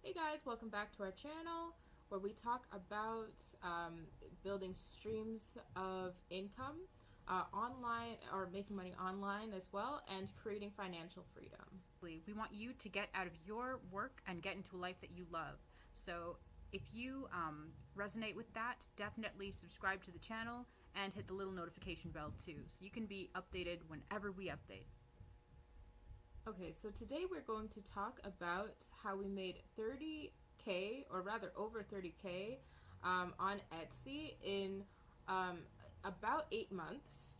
Hey guys, welcome back to our channel where we talk about building streams of income online, or making money online as well, and creating financial freedom. We want you to get out of your work and get into a life that you love. So if you resonate with that, definitely subscribe to the channel and hit the little notification bell too, so you can be updated whenever we update. Okay, so today we're going to talk about how we made 30K, or rather over 30K, on Etsy in about 8 months,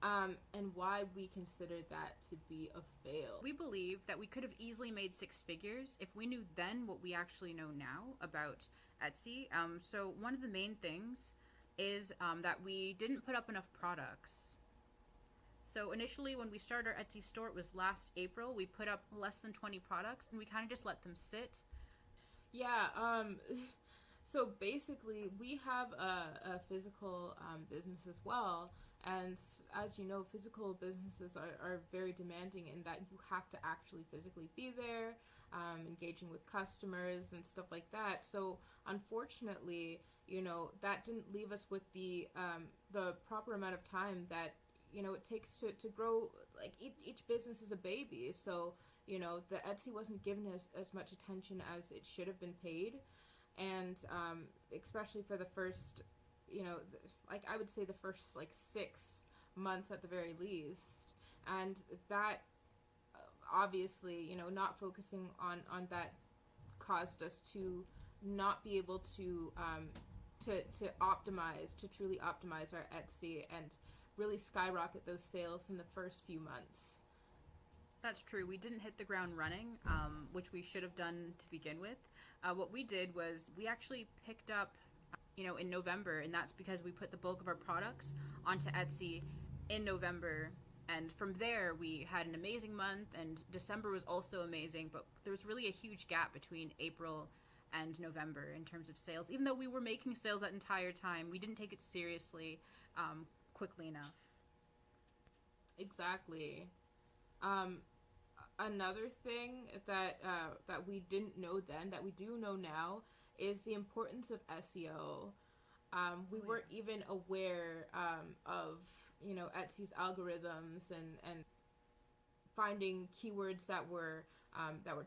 and why we consider that to be a fail. We believe that we could have easily made 6 figures if we knew then what we actually know now about Etsy. So one of the main things is that we didn't put up enough products. So initially when we started our Etsy store, it was last April, we put up less than 20 products and we kind of just let them sit. Yeah, so basically we have a physical business as well, and as you know, physical businesses are very demanding in that you have to actually physically be there, engaging with customers and stuff like that. So unfortunately, that didn't leave us with the proper amount of time that it takes to grow. Like each business is a baby, so the Etsy wasn't given as much attention as it should have been paid, and especially for the first, like I would say the first like 6 months at the very least, and that obviously, not focusing on that caused us to not be able to optimize, to truly optimize our Etsy and really skyrocket those sales in the first few months. That's true. We didn't hit the ground running, which we should have done to begin with. What we did was we actually picked up, in November, and that's because we put the bulk of our products onto Etsy in November. And from there, we had an amazing month, and December was also amazing, but there was really a huge gap between April and November in terms of sales. Even though we were making sales that entire time, we didn't take it seriously quickly enough. Exactly. Another thing that we didn't know then, that we do know now, is the importance of SEO. We weren't even aware of Etsy's algorithms and finding keywords that were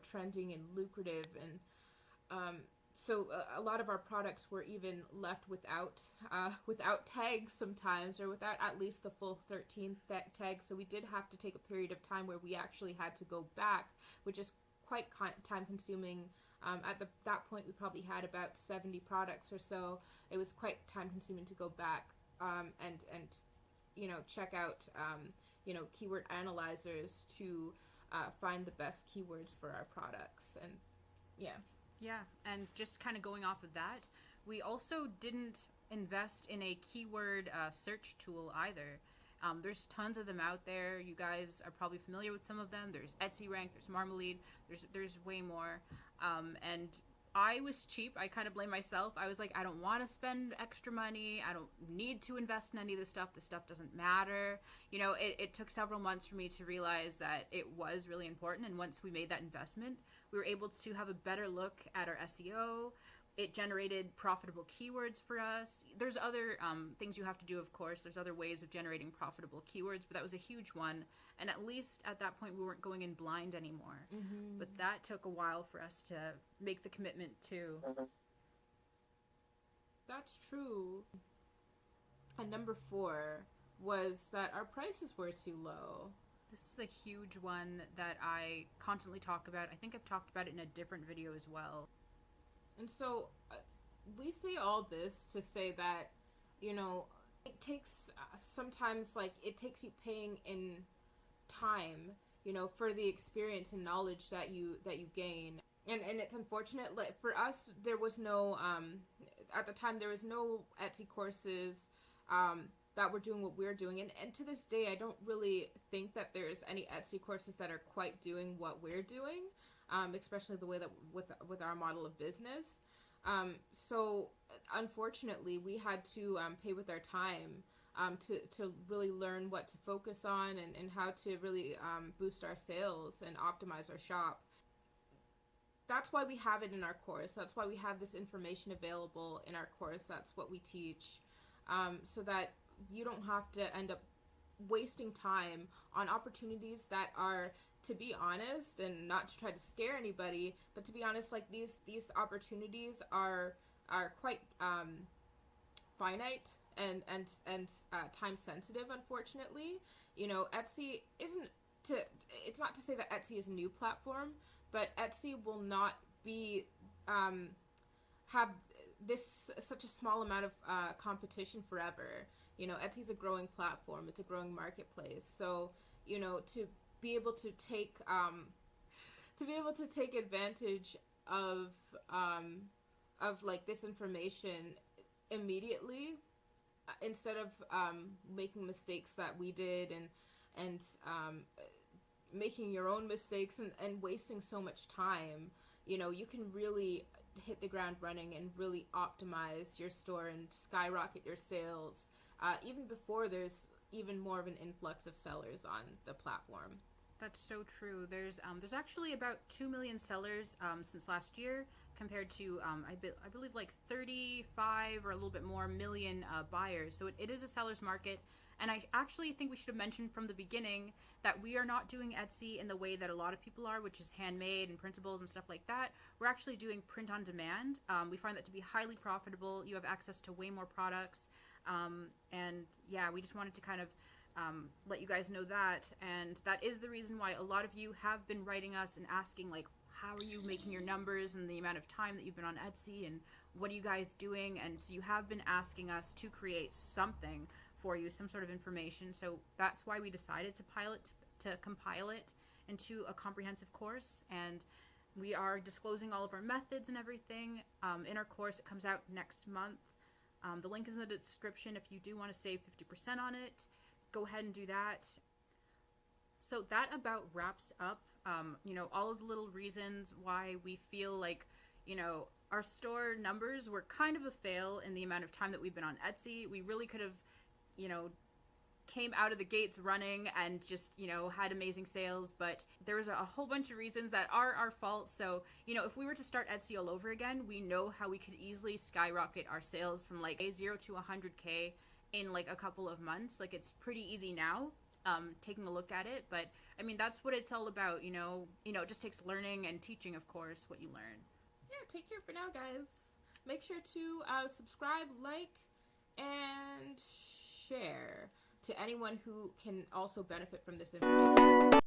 trending and lucrative, and so a lot of our products were even left without tags sometimes, or without at least the full 13 tags. So we did have to take a period of time where we actually had to go back, which is quite time consuming. At that point, we probably had about 70 products or so. It was quite time consuming to go back and check out keyword analyzers to find the best keywords for our products. And yeah. Yeah, and just kind of going off of that, we also didn't invest in a keyword search tool either. There's tons of them out there. You guys are probably familiar with some of them. There's Etsy Rank, there's Marmalade, there's way more. And I was cheap. I kind of blame myself. I was like, I don't want to spend extra money. I don't need to invest in any of this stuff. This stuff doesn't matter. It took several months for me to realize that it was really important. And once we made that investment, we were able to have a better look at our SEO. It generated profitable keywords for us. There's other things you have to do, of course. There's other ways of generating profitable keywords, but that was a huge one. And at least at that point, we weren't going in blind anymore. Mm-hmm. But that took a while for us to make the commitment too. That's true. And number 4 was that our prices were too low. This is a huge one that I constantly talk about. I think I've talked about it in a different video as well. And so we say all this to say that, it takes sometimes, like, it takes you paying in time, for the experience and knowledge that you gain. And it's unfortunate, like, for us, there was no, at the time, there was no Etsy courses that were doing what we're doing. And to this day, I don't really think that there's any Etsy courses that are quite doing what we're doing, especially the way that with our model of business. So unfortunately, we had to pay with our time to really learn what to focus on, and how to really boost our sales and optimize our shop. that's why we have it in our course. That's why we have this information available in our course. That's what we teach, so that you don't have to end up wasting time on opportunities that are, to be honest, and not to try to scare anybody, but to be honest, like these opportunities are quite finite and time sensitive, unfortunately. You know, Etsy isn't to it's not to say that Etsy is a new platform, but Etsy will not be have this such a small amount of competition forever. You know, Etsy's a growing platform. It's a growing marketplace. So, you know, to be able to take advantage of like this information immediately, instead of making mistakes that we did, and making your own mistakes, and wasting so much time. You know, you can really hit the ground running and really optimize your store and skyrocket your sales, even before there's even more of an influx of sellers on the platform. That's so true. There's actually about 2 million sellers since last year, compared to I believe like 35 or a little bit more million buyers. So it is a seller's market. And I actually think we should have mentioned from the beginning that we are not doing Etsy in the way that a lot of people are, which is handmade and printables and stuff like that. We're actually doing print on demand. We find that to be highly profitable. You have access to way more products. And yeah, we just wanted to kind of let you guys know that. And that is the reason why a lot of you have been writing us and asking, like, how are you making your numbers and the amount of time that you've been on Etsy, and what are you guys doing? And so you have been asking us to create something for you, some sort of information. So that's why we decided to compile it into a comprehensive course. And we are disclosing all of our methods and everything in our course. It comes out next month. The link is in the description if you do want to save 50% on it. Go ahead and do that. So that about wraps up, you know, all of the little reasons why we feel like, you know, our store numbers were kind of a fail in the amount of time that we've been on Etsy. We really could have, you know, came out of the gates running and just, you know, had amazing sales, but there was a whole bunch of reasons that are our fault. So, you know, if we were to start Etsy all over again, we know how we could easily skyrocket our sales from like 0 to 100K in like a couple of months. Like, it's pretty easy now, taking a look at it, but I mean, that's what it's all about, you know, it just takes learning and teaching, of course, what you learn. Yeah, take care for now, guys. Make sure to subscribe, like, and share to anyone who can also benefit from this information.